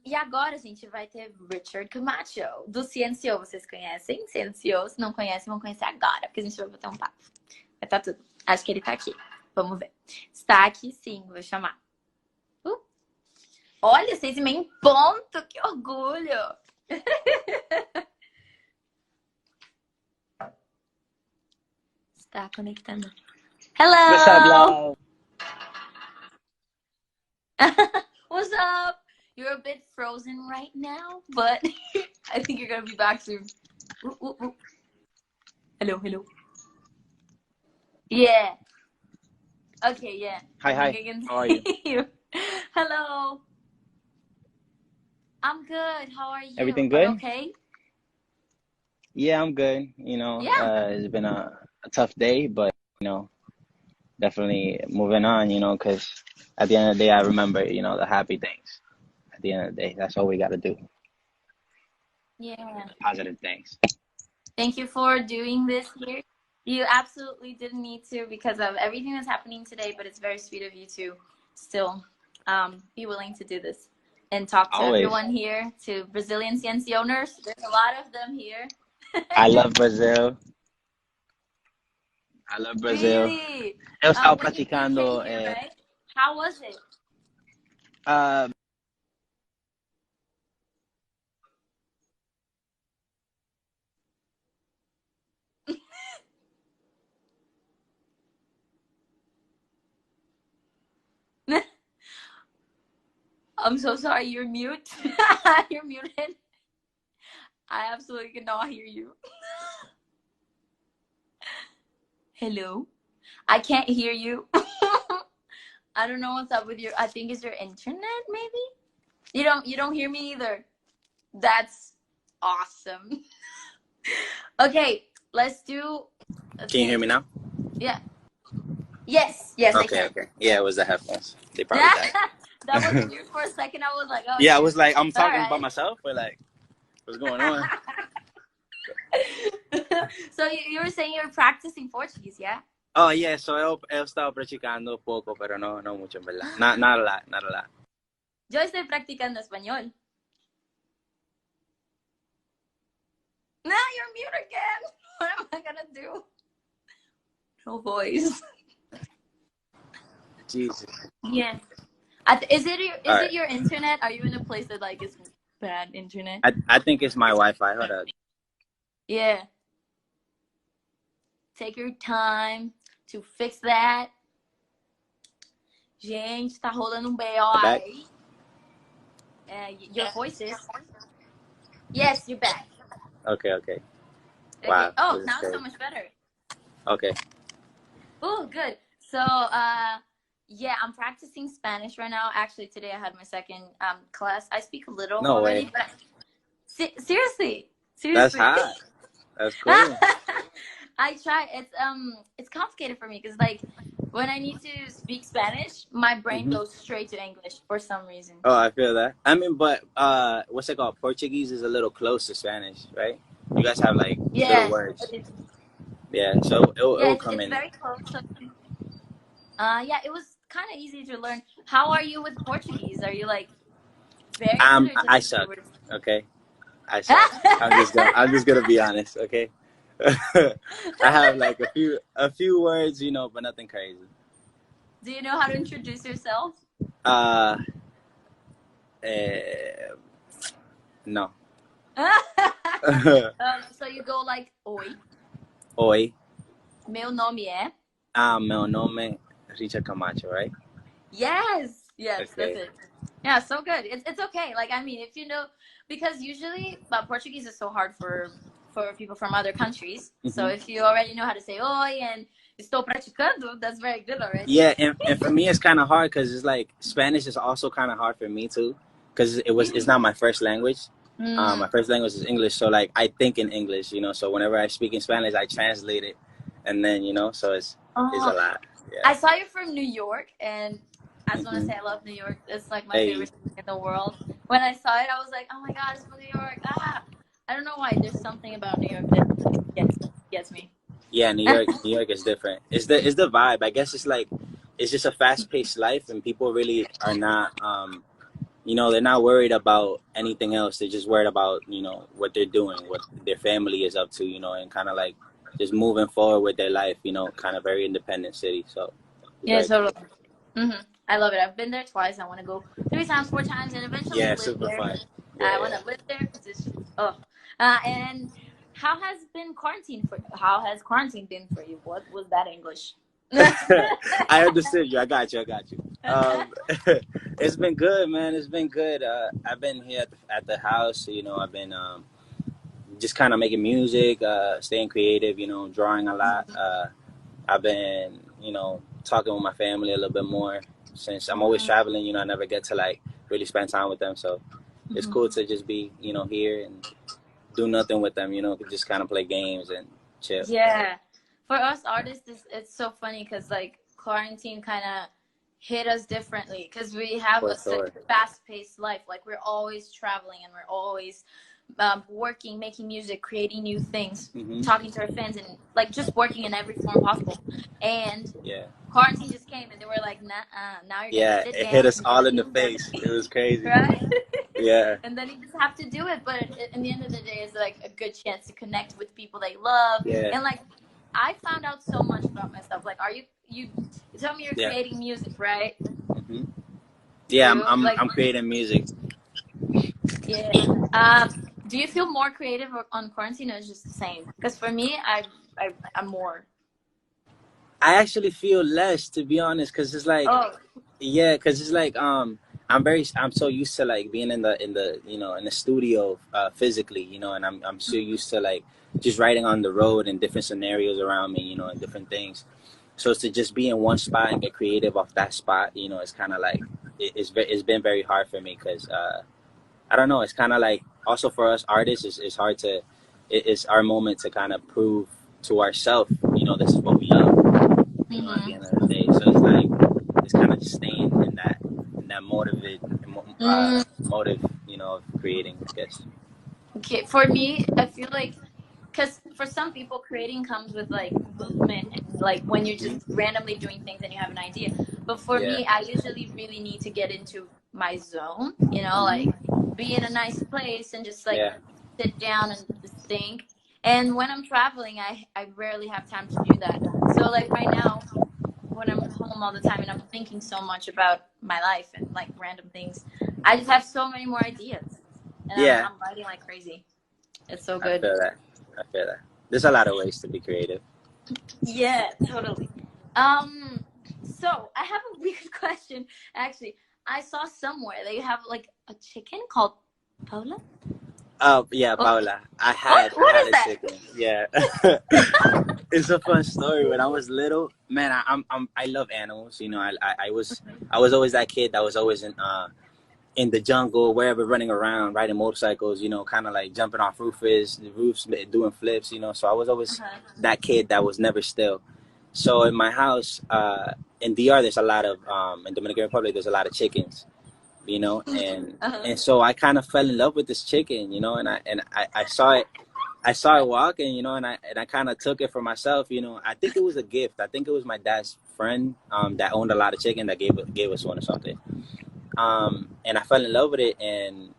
E agora a gente vai ter Richard Camacho, do Ciencio. Vocês conhecem? Ciencio, se não conhecem, vão conhecer agora, porque a gente vai botar um papo. Vai tá tudo. Acho que ele tá aqui. Vamos ver. Está aqui sim, vou chamar. Olha, 6h30 em ponto, que orgulho! Está conectando. Hello! What's up, love? What's up? You're a bit frozen right now, but I think you're gonna be back soon. Ooh, ooh, ooh. Hello, hello. Yeah. Okay, yeah. Hi, hi. How are you? Hello. I'm good. How are you? Everything good? Okay. Yeah, I'm good. You know, Yeah. it's been a tough day, but, you know, definitely moving on, you know, because at the end of the day, I remember, you know, the happy things. At the end of the day, that's all we got to do. Yeah. Positive things. Thank you for doing this here. You absolutely didn't need to because of everything that's happening today, but it's very sweet of you to still be willing to do this and talk to Always. everyone here, to Brazilian Ciencionners. There's a lot of them here. I love Brazil. I love Brazil. Really? Eu estava When you praticando. came here, right? How was it? I'm so sorry, you're mute. You're muted. I absolutely cannot hear you. Hello? I can't hear you. I don't know what's up with your, I think it's your internet, maybe? You don't hear me either. That's awesome. Okay, let's do. Can you hear me now? Yeah. Yes, Okay, I can. okay. Yeah, it was the headphones. They probably died. That was weird for a second. I was like, oh. Yeah, I was like, I'm talking right. by myself, or like, what's going on? So you were saying you're practicing Portuguese, yeah? Oh, yeah, so eu estaba practicando poco, pero no mucho, en verdad. Not a lot. Yo estoy practicando español. No, you're mute again. What am I gonna do? No voice. Jesus. Yeah. Is it your internet? Are you in a place that like is bad internet? I think it's my Wi-Fi. Hold up. Yeah. Take your time to fix that. Gente, tá rolando BO aí. Your voice is. Yes, you're back. Okay. Wow. Okay. Oh, now it's so much better. Okay. Oh, good. So, yeah, I'm practicing Spanish right now. Actually, today I had my second class. I speak a little already, way. but seriously. That's hot. That's cool. I try. It's complicated for me because like when I need to speak Spanish, my brain goes straight to English for some reason. Oh, I feel that. I mean, but what's it called? Portuguese is a little close to Spanish, right? You guys have like little words. Yeah, so it'll come it's in. Very close. So, yeah, it was kind of easy to learn. How are you with Portuguese? Are you like very good or I suck. Okay, I suck. I'm just gonna be honest. Okay, I have like a few words, you know, but nothing crazy. Do you know how to introduce yourself? No. So you go like oi. Oi. Meu nome é. Meu nome é Richard Camacho, right? Yes, okay. That's it. Yeah, so good. It's okay. Like I mean, if you know, because usually Portuguese is so hard for people from other countries. So if you already know how to say oi and estou praticando, that's very good already. Yeah, and for me it's kind of hard because it's like Spanish is also kind of hard for me too because it's not my first language. My first language is English, so like I think in English, you know. So whenever I speak in Spanish, I translate it, and then you know, so it's a lot. Yeah. I saw you from New York, and I just want to say I love New York. It's like my favorite city in the world. When I saw it, I was like, oh my god, it's from New York. I don't know why. There's something about New York that gets me. Yeah, New York is different. It's the vibe. I guess it's like it's just a fast-paced life, and people really are not you know, they're not worried about anything else. They're just worried about, you know, what they're doing, what their family is up to, you know, and kind of like just moving forward with their life, you know, kind of very independent city. So Yeah, totally. I love it. I've been there twice. I want to go 3 times, 4 times, and eventually yeah, live super there. fun. I want to live there because it's just and how has how has quarantine been for you? What was that English? I understood you. I got you. It's been good, man. It's been good. I've been here at the house. You know, I've been just kind of making music, staying creative. You know, drawing a lot. I've been, you know, talking with my family a little bit more since I'm always traveling. You know, I never get to like really spend time with them. So it's cool to just be, you know, here and do nothing with them. You know, just kind of play games and chill. Yeah, for us artists, it's so funny because like quarantine kind of hit us differently because we have such a fast-paced life. Like we're always traveling and we're always working, making music, creating new things, talking to our fans, and like just working in every form possible. And quarantine just came, and they were like, "Nah, now you're gonna sit down." It hit us all in the face. It was crazy, right? Yeah. And then you just have to do it. But in the end of the day, it's like a good chance to connect with people they love. Yeah. And like, I found out so much about myself. Like, are you tell me you're creating music, right? Yeah, I'm creating music. Yeah. Do you feel more creative on quarantine, or is it just the same? Because for me, I'm more. I actually feel less, to be honest, because it's like, because it's like I'm so used to like being in the you know, in the studio physically, you know, and I'm so used to like just writing on the road and different scenarios around me, you know, and different things. So to just be in one spot and get creative off that spot, you know, it's kind of like it's been very hard for me because I don't know. It's kind of like also for us artists, it's hard to. It's our moment to kind of prove to ourselves, you know, this is what we love. You know, at the end of the day, so it's like it's kind of just staying in that motive, you know, of creating, I guess. Okay, for me, I feel like because for some people, creating comes with like movement and like when you're just randomly doing things and you have an idea. But for me, I usually really need to get into my zone, you know, like be in a nice place and just like sit down and just think. And when I'm traveling, I rarely have time to do that. So like right now, when I'm home all the time and I'm thinking so much about my life and like random things, I just have so many more ideas. And I'm writing like crazy. It's so good. I feel that. There's a lot of ways to be creative. Yeah, totally. So I have a weird question. Actually, I saw somewhere they have like a chicken called Paula. Oh yeah, Paula. I had a chicken. Yeah. It's a fun story. When I was little, man, I love animals. You know, I was always that kid that was always in the jungle, wherever, running around, riding motorcycles, you know, kind of like jumping off roofs, doing flips, you know. So I was always that kid that was never still. So in my house, in DR, there's a lot of, in Dominican Republic, there's a lot of chickens, you know, and so I kind of fell in love with this chicken, you know, and I saw it walking, you know, and I kind of took it for myself, you know. I think it was a gift. I think it was my dad's friend that owned a lot of chicken that gave us one or something. And I fell in love with it, and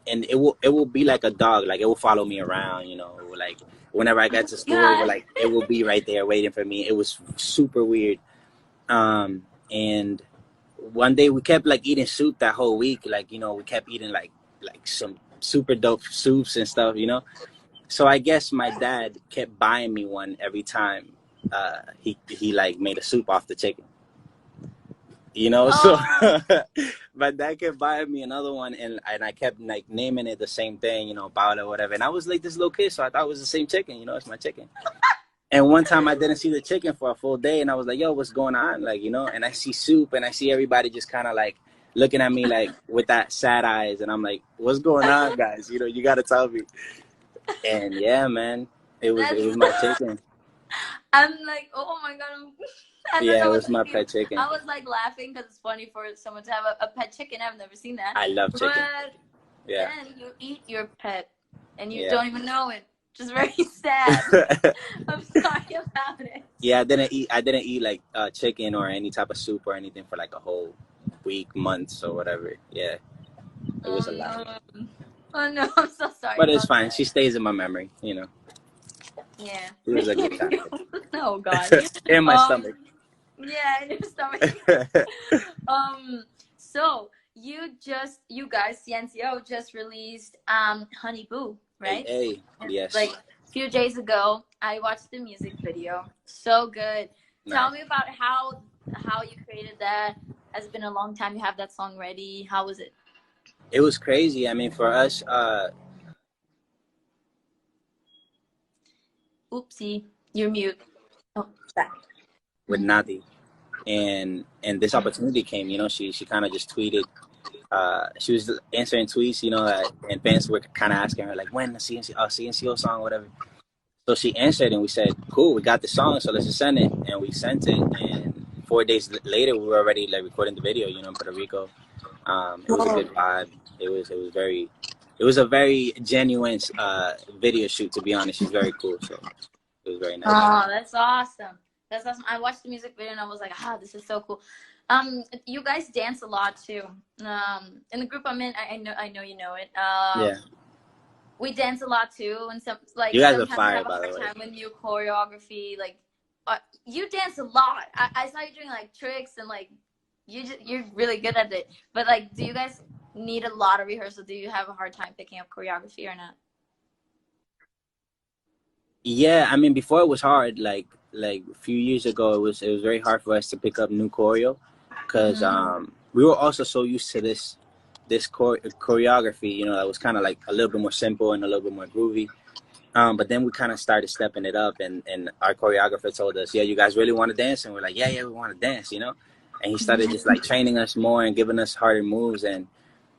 it will be like a dog, like it will follow me around, you know, like whenever I got to school, it will be right there waiting for me. It was super weird. And one day we kept like eating soup that whole week, like, you know, we kept eating like some super dope soups and stuff, you know. So I guess my dad kept buying me one every time he like made a soup off the chicken. You know, so my dad kept buying me another one, and I kept like naming it the same thing, you know, Paula or whatever. And I was like this little kid, so I thought it was the same chicken, you know, it's my chicken. And one time I didn't see the chicken for a full day, and I was like, yo, what's going on? Like, you know, and I see soup, and I see everybody just kind of like looking at me like with that sad eyes, and I'm like, what's going on, guys? You know, you got to tell me. And yeah, man, it was my chicken. I'm like, oh my god. Yeah, it was my pet chicken. I was like laughing because it's funny for someone to have a pet chicken. I've never seen that. I love chicken. But then you eat your pet and you don't even know it. Just very sad. I'm sorry about it. Yeah, I didn't eat like chicken or any type of soup or anything for like a whole week, months or whatever. Yeah. It was a lot. Oh no, I'm so sorry. But it's fine. She stays in my memory, you know. Yeah. It was a good time. Oh God. In my stomach. Yeah, in your stomach. So you guys, CNCO just released Honey Boo, right? Hey, yes. Like a few days ago, I watched the music video. So good. Nice. Tell me about how you created that. Has it been a long time you have that song ready? How was it? It was crazy. I mean, for us, oopsie, you're mute. Oh, back. With Nadi, and this opportunity came. You know, she kind of just tweeted. She was answering tweets, you know, and fans were kind of asking her like, when the CNCO song, whatever. So she answered, and we said, cool, we got the song, so let's just send it. And we sent it, and 4 days later, we were already like recording the video, you know, in Puerto Rico. It was a good vibe. It was a very genuine video shoot, to be honest. She's very cool, so it was very nice. Oh, that's awesome. That's awesome. I watched the music video and I was like, this is so cool. You guys dance a lot too. In the group I'm in, I know you know it. Yeah. We dance a lot too, and some like you guys sometimes are fire, I have a by the hard way. time with new choreography. Like, you dance a lot. I saw you doing like tricks and like you're really good at it. But like, do you guys need a lot of rehearsal? Do you have a hard time picking up choreography or not? Yeah, I mean, before it was hard. Like a few years ago, it was very hard for us to pick up new choreo, because we were also so used to this choreography, you know, that was kind of like a little bit more simple and a little bit more groovy. But then we kind of started stepping it up, and our choreographer told us, yeah, you guys really want to dance? And we're like, yeah, we want to dance, you know? And he started just like training us more and giving us harder moves, and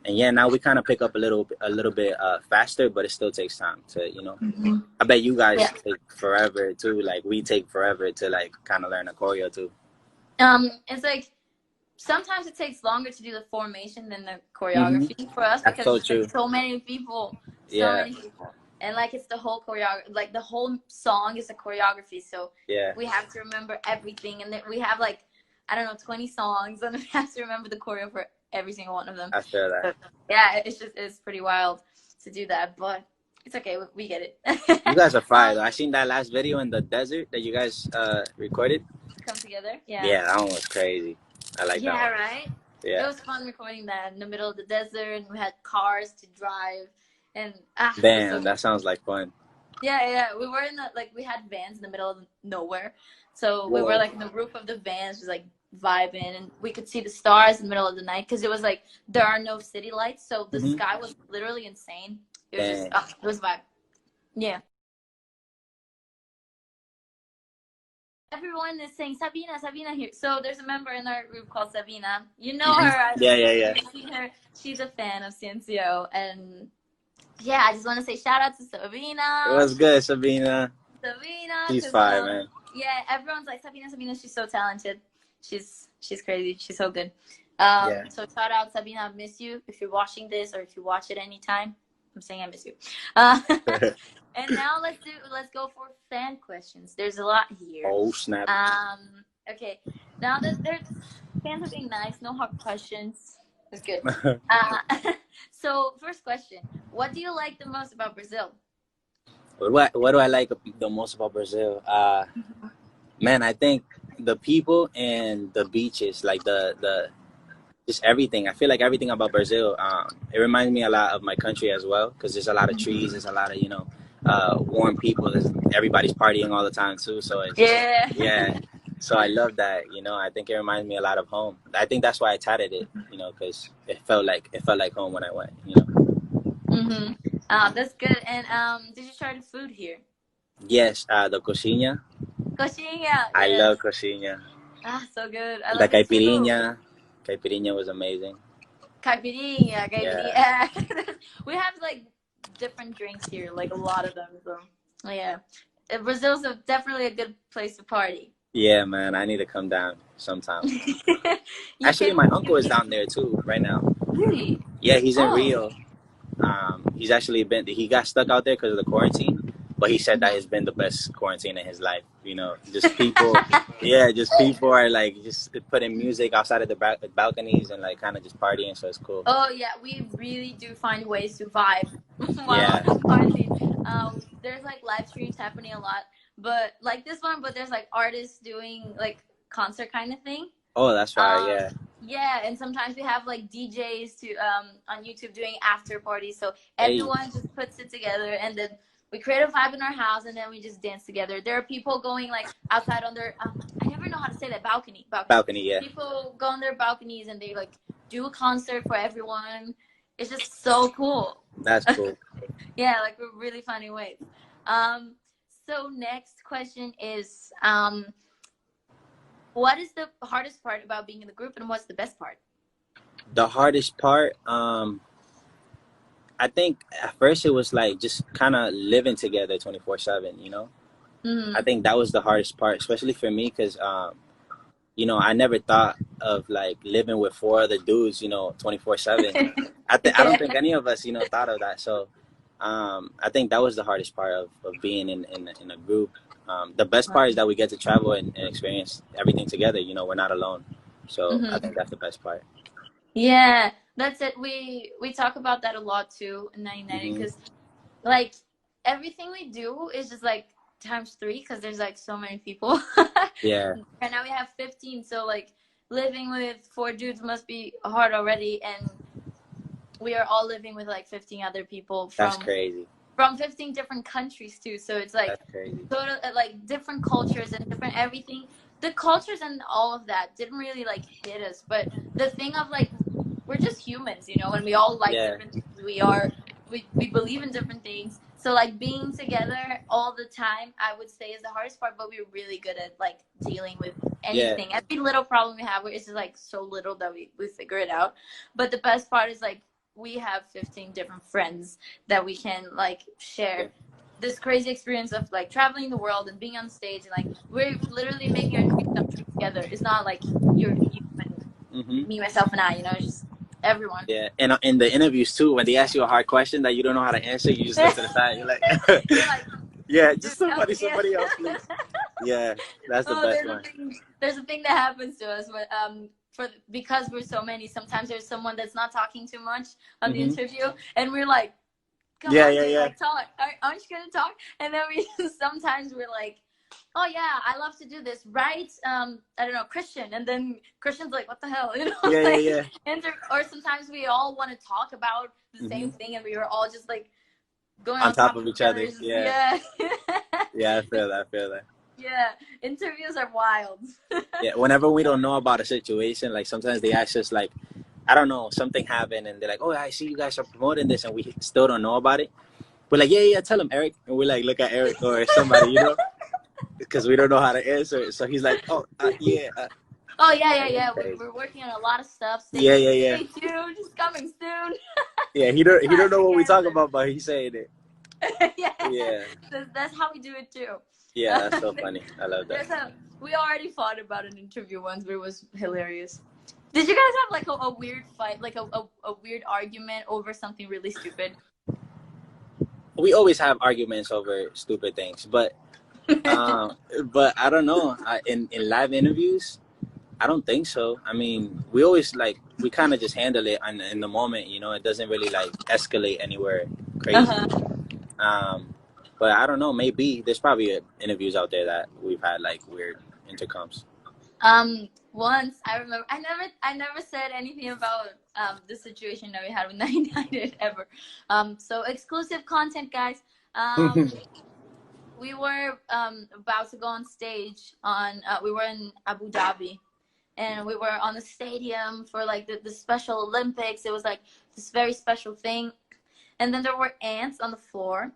yeah, now we kind of pick up a little bit faster, but it still takes time to, you know. I bet you guys take forever too. Like, we take forever to like kind of learn a choreo too. It's like sometimes it takes longer to do the formation than the choreography for us, because so it's like so many people, and like it's the whole choreography, like the whole song is a choreography, so we have to remember everything, and then we have like, I don't know, 20 songs, and we have to remember the choreo for every single one of them. I feel that. So, yeah, it's pretty wild to do that, but it's okay, we get it. You guys are fire though. I seen that last video in the desert that you guys recorded. Come together. Yeah, that one was crazy. I like that one. Right? Yeah, it was fun recording that in the middle of the desert, and we had cars to drive, and damn, that sounds like fun. Yeah, we were in we had vans in the middle of nowhere, so we were like in the roof of the vans, just like vibing, and we could see the stars in the middle of the night, because it was like there are no city lights, so the sky was literally insane. It was just it was vibe. Yeah. Everyone is saying Sabina here. So there's a member in our group called Sabina. You know her. Yeah. I've seen her. She's a fan of CNCO, and yeah, I just want to say shout out to Sabina. It was good, Sabina. She's fire, man. Yeah, everyone's like Sabina. She's so talented. She's crazy. She's so good. So shout out, Sabina. I miss you. If you're watching this, or if you watch it anytime, I'm saying I miss you. And now let's go for fan questions. There's a lot here. Oh snap. Okay. Now that there's fans are being nice, no hard questions. It's good. So first question: what do you like the most about Brazil? What do I like the most about Brazil? Man, I think the people and the beaches, like the just everything. I feel like everything about Brazil. It reminds me a lot of my country as well, because there's a lot of trees, there's a lot of, you know, warm people. Everybody's partying all the time too. So it's So I love that. You know, I think it reminds me a lot of home. I think that's why I tatted it. You know, because it felt like home when I went. You know. That's good. And did you try the food here? Yes, the coxinha. Coxinha. I love coxinha. So good. I The love it too. caipirinha. Caipirinha was amazing. Caipirinha. Yeah. We have like different drinks here, like a lot of them. So yeah, Brazil's definitely a good place to party. Yeah, man, I need to come down sometime. Actually, my uncle is down there too right now. Really? Yeah, he's in Rio. He's actually he got stuck out there because of the quarantine. but he said that it's been the best quarantine in his life. You know, just people, yeah, just people are like just putting music outside of the balconies and like kind of just partying. So it's cool. Oh yeah, we really do find ways to vibe while Yeah. on quarantine. There's like live streams happening a lot, but like this one, but there's like artists doing like concert kind of thing. Oh, that's right. Yeah. Yeah, and sometimes we have like DJs to on YouTube doing after parties. So everyone just puts it together, and then we create a vibe in our house, and then we just dance together. There are people going like outside on their I never know how to say that, balcony. Balcony, yeah. People go on their balconies and they like do a concert for everyone. It's just so cool. That's cool. Yeah, like we're really finding ways. So next question is what is the hardest part about being in the group, and what's the best part? The hardest part, I think at first it was like just kind of living together 24/7, you know? I think that was the hardest part, especially for me, because, you know, I never thought of like living with 4 other dudes, you know, 24/7. I don't think any of us, you know, thought of that. So I think that was the hardest part of being in a group. The best part is that we get to travel and experience everything together. You know, we're not alone. So I think that's the best part. Yeah, that's it. We talk about that a lot too in 1990, because like everything we do is just like times 3, because there's like so many people. Yeah. Right now we have 15, so like living with 4 dudes must be hard already, and we are all living with like 15 other people from That's crazy. From 15 different countries too. So it's like total, like different cultures and different everything. The cultures and all of that didn't really like hit us, but the thing of like we're just humans, you know, and we all like different things. We believe in different things. So like being together all the time, I would say, is the hardest part, but we're really good at like dealing with anything. Every little problem we have, it's just like so little that we figure it out. But the best part is like we have 15 different friends that we can like share this crazy experience of like traveling the world and being on stage, and like we're literally making our dreams come true together. It's not like you and me, myself, and I, you know, it's just everyone. Yeah, and in the interviews too, when they ask you a hard question that you don't know how to answer, you just look to the side. You're like, yeah, just somebody else, please. Yeah, that's the best one. There's a thing that happens to us, but because we're so many, sometimes there's someone that's not talking too much on the interview, and we're like, come on, dude, like, talk. Aren't you gonna talk? And then sometimes we're like, oh yeah, I love to do this, right? I don't know, Christian, and then Christian's like, what the hell, you know? Or sometimes we all want to talk about the same thing, and we were all just like going on top of each other. Yeah, I feel that. Yeah, interviews are wild. Yeah, whenever we don't know about a situation, like sometimes they ask us like, I don't know, something happened, and they're like, oh, I see you guys are promoting this, and we still don't know about it. We're like, yeah, tell him, Eric. And we like look at Eric or somebody, you know, because we don't know how to answer it. So he's like, oh, yeah. Oh, yeah. We're working on a lot of stuff. Yeah. Stay tuned, just coming soon. Yeah, he don't know what we talk about, but he's saying it. Yeah. That's how we do it too. Yeah, that's so funny. I love that. We already fought about an interview once, but it was hilarious. Did you guys have like a weird fight, like a weird argument over something really stupid? We always have arguments over stupid things, but I don't know. In live interviews, I don't think so. I mean, we always like we kind of just handle it in the moment, you know. It doesn't really like escalate anywhere crazy. But I don't know. Maybe there's probably interviews out there that we've had like weird intercoms. Once I remember, I never said anything about the situation that we had with 99 ever. So exclusive content, guys. We were about to go on stage on. We were in Abu Dhabi, and we were on the stadium for like the Special Olympics. It was like this very special thing, and then there were ants on the floor.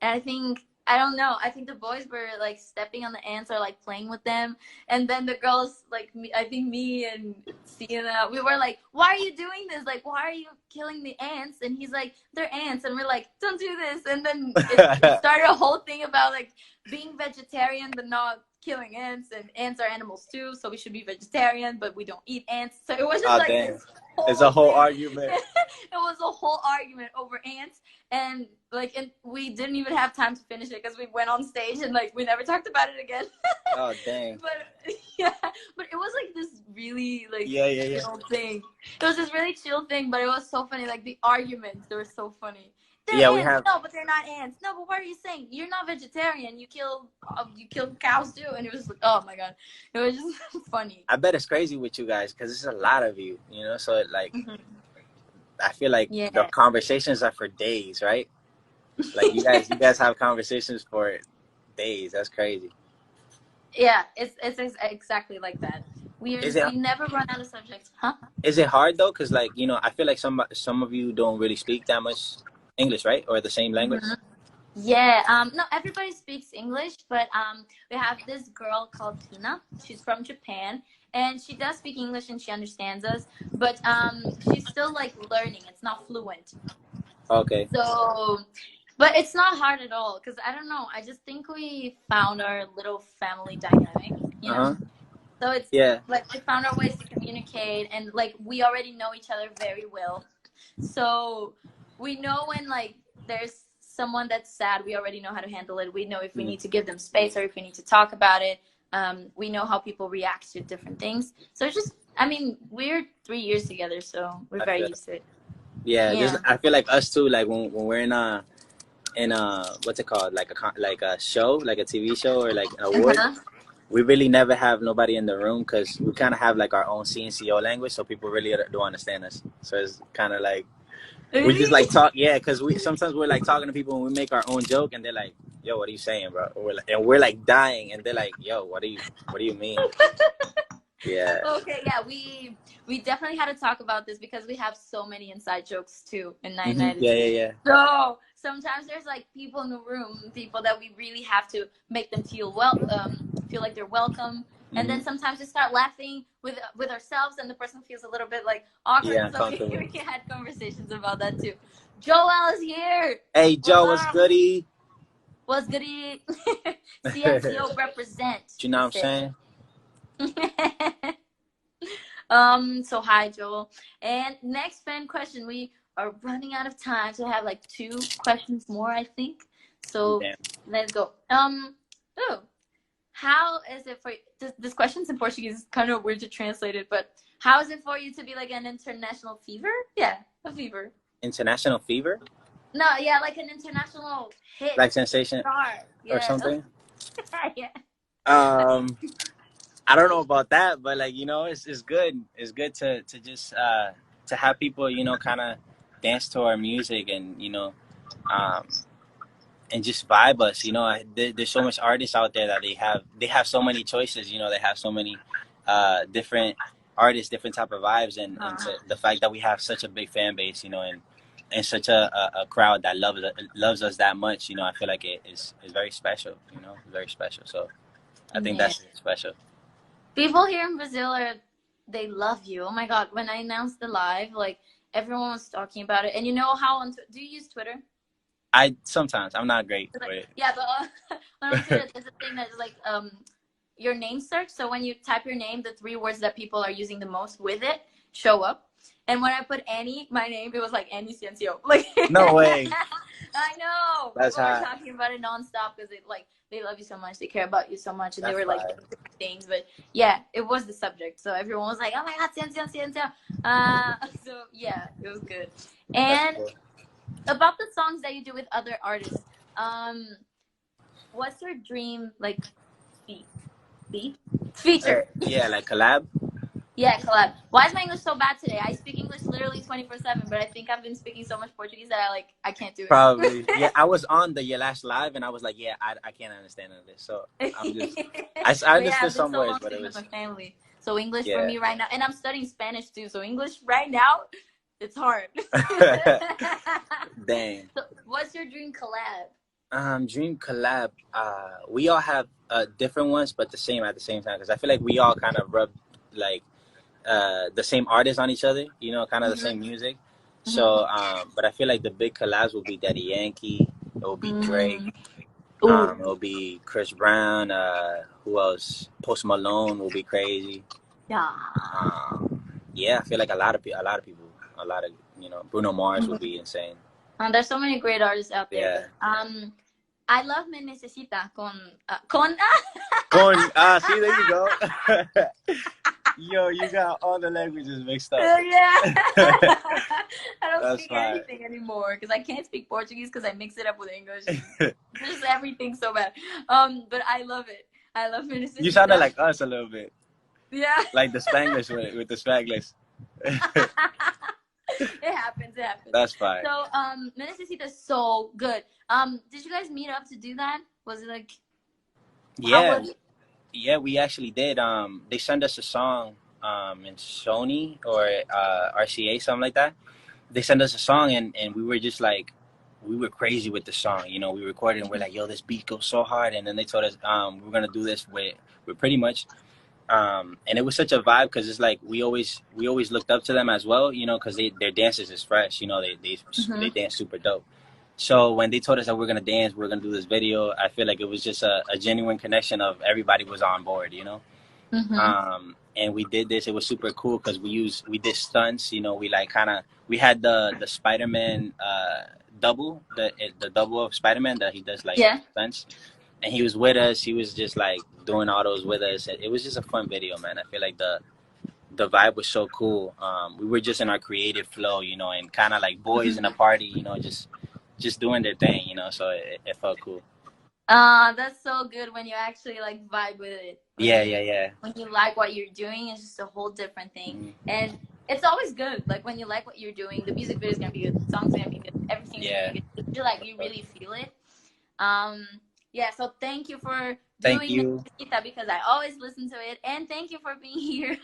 And I don't know, I think the boys were like stepping on the ants or like playing with them. And then the girls, like me and Sienna, we were like, why are you doing this? Like, why are you killing the ants, and he's like, they're ants, and we're like, don't do this. And then it started a whole thing about like being vegetarian but not killing ants, and ants are animals too, so we should be vegetarian, but we don't eat ants. So it was just like this it's a whole argument. It was a whole argument over ants, and like, and we didn't even have time to finish it because we went on stage and like we never talked about it again. Oh dang. But yeah, but it was like this really like chill thing. It was this really chill thing, but it was so funny. Like the arguments, they were so funny. They're ants. We have... No, but they're not ants. No, but what are you saying? You're not vegetarian. You kill cows too. And it was like, oh my god, it was just funny. I bet it's crazy with you guys because there's a lot of you, you know. So like, I feel like the conversations are for days, right? Like you guys have conversations for days. That's crazy. Yeah, it's exactly like that. We never run out of subjects, huh? Is it hard though? Because like, you know, I feel like some of you don't really speak that much English, right? Or the same language? Yeah, no, everybody speaks English, but we have this girl called Tina. She's from Japan, and she does speak English and she understands us, but she's still like learning. It's not fluent. Okay. So, but it's not hard at all, because I don't know, I just think we found our little family dynamic, you know? So it's like we found our ways to communicate, and like we already know each other very well. So we know when like there's someone that's sad, we already know how to handle it. We know if we need to give them space or if we need to talk about it. We know how people react to different things. So it's just, I mean, we're 3 years together, so we're very used to it. Yeah. I feel like us too, like when we're in a what's it called, like a show, like a TV show or like an award, we really never have nobody in the room because we kind of have like our own CNCO language, so people really don't understand us. So it's kind of like we just like talk, because sometimes we're like talking to people and we make our own joke and they're like, yo, what are you saying, bro? We're like dying and they're like, yo, what do you mean? Yeah. Okay, yeah, we definitely had to talk about this because we have so many inside jokes too in 992. Yeah. So sometimes there's like people in the room, people that we really have to make them feel like they're welcome. And then sometimes we start laughing with ourselves, and the person feels a little bit like awkward. Yeah, so we had conversations about that too. Joel is here. Hey, Joe, what's goody? What's goody? CNCO represent. You know what I'm saying? So hi, Joel. And next fan question. We are running out of time, so I have like 2 questions more, I think. So let's go. How is it for you? This question's in Portuguese. It's kind of weird to translate it, but how is it for you to be like an international fever? Yeah, a fever. International fever? No, yeah, like an international hit. Like sensation or something? Yeah. I don't know about that, but like, you know, it's good. It's good to just to have people, you know, kind of dance to our music and, you know, and just vibe us, you know. There's so much artists out there that they have so many choices, you know. They have so many different artists, different type of vibes, and the fact that we have such a big fan base, you know, and such a crowd that loves us that much, you know. I feel like it is very special, you know, very special. So I think that's special. People here in Brazil they love you. Oh my god, when I announced the live, like everyone was talking about it. And you know how do you use Twitter? Sometimes I'm not great with it. Yeah, but when on Twitter, there's a thing that's like your name search. So when you type your name, the 3 words that people are using the most with it show up. And when I put Annie, my name, it was like Annie CNCO. Like no way. I know. That's people were talking about it nonstop because they love you so much, they care about you so much, and they were like different things. But yeah, it was the subject, so everyone was like, "Oh my god, CNCO." So yeah, it was good. And about the songs that you do with other artists, what's your dream like feature? Yeah, like collab. Yeah, collab. Why is my English so bad today? I speak English literally 24/7, but I think I've been speaking so much Portuguese that I can't do it. Probably. Yeah, I was on your last live, and I was like, yeah, I can't understand none of this. So I'm just, I understood some words, but it was with my family. So English for me right now, and I'm studying Spanish too. So English right now, it's hard. Dang. So what's your dream collab? Dream collab. We all have different ones, but at the same time, because I feel like we all kind of rub like the same artists on each other, you know, kind of the same music. So, but I feel like the big collabs will be Daddy Yankee. It will be Drake. Ooh. It will be Chris Brown. Who else? Post Malone will be crazy. Yeah. Yeah, I feel like a lot of people, Bruno Mars will be insane. There's so many great artists out there. Yeah. I love Me Necesita con See, there you go. Yo, you got all the languages mixed up. Yeah. I don't That's speak fine. anything anymore because I can't speak Portuguese because I mix it up with English. Just everything so bad. But I love it. I love Me Necesita. You sounded like us a little bit. Yeah. Like the Spanglish with the Spanglish. It happens. That's fine. So, Me Necesita is so good. Did you guys meet up to do that? Was it like? Yeah, we actually did. They sent us a song in Sony or RCA, something like that. They sent us a song, and we were just like, we were crazy with the song. You know, we recorded and we're like, yo, this beat goes so hard. And then they told us we're gonna do this with Pretty Much. And it was such a vibe because it's like we always looked up to them as well, you know, because their dances is fresh, you know, they dance super dope. So when they told us that we're gonna dance, we're gonna do this video, I feel like it was just a genuine connection of everybody was on board, you know. And we did this. It was super cool because we did stunts, you know. We had the Spider-Man double, the double of Spider-Man that he does like stunts. And he was with us. He was just like doing all those with us. It was just a fun video, man. I feel like the vibe was so cool. We were just in our creative flow, you know, and kind of like boys in a party, you know, just doing their thing, you know. So it felt cool. That's so good when you actually like vibe with it. Yeah. When you like what you're doing, it's just a whole different thing. And it's always good. Like when you like what you're doing, the music video is gonna be good, the song's gonna be good, everything's gonna be good. You really feel it. Yeah, so thank you for doing it because I always listen to it, and thank you for being here.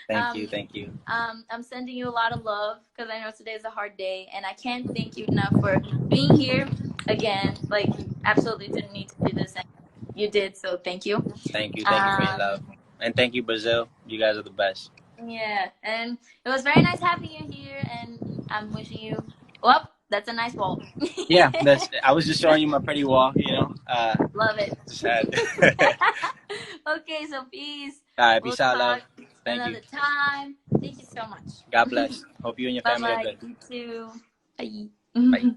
Thank you. I'm sending you a lot of love because I know today is a hard day, and I can't thank you enough for being here again. Like, absolutely didn't need to do this, and you did, so thank you. Thank you for your love, and thank you, Brazil. You guys are the best. Yeah, and it was very nice having you here, and I'm wishing you well. That's a nice wall. Yeah, I was just showing you my pretty wall, you know. Love it. Sad. Okay, so peace. All right, peace out, love. Thank you. Another time. Thank you so much. God bless. Hope you and your family are good. You too. Bye. Bye.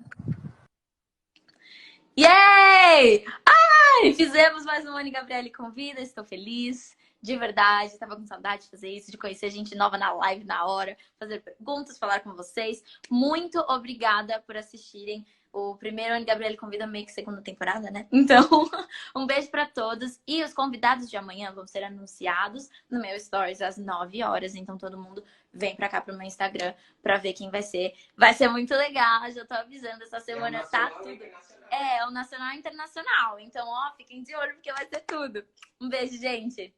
Yay! Ai! Fizemos mais um Anne Gabrielly Convida. Estou feliz. De verdade, estava com saudade de fazer isso, de conhecer gente nova na live, na hora, fazer perguntas, falar com vocês. Muito obrigada por assistirem o primeiro Anne Gabrielly Convida, meio que segunda temporada, né? Então, um beijo para todos. E os convidados de amanhã vão ser anunciados no meu Stories às 9 horas. Então, todo mundo vem para cá pro meu Instagram para ver quem vai ser. Vai ser muito legal, já tô avisando. Essa semana tá tudo. É o nacional e internacional. Então, ó, fiquem de olho porque vai ser tudo. Um beijo, gente.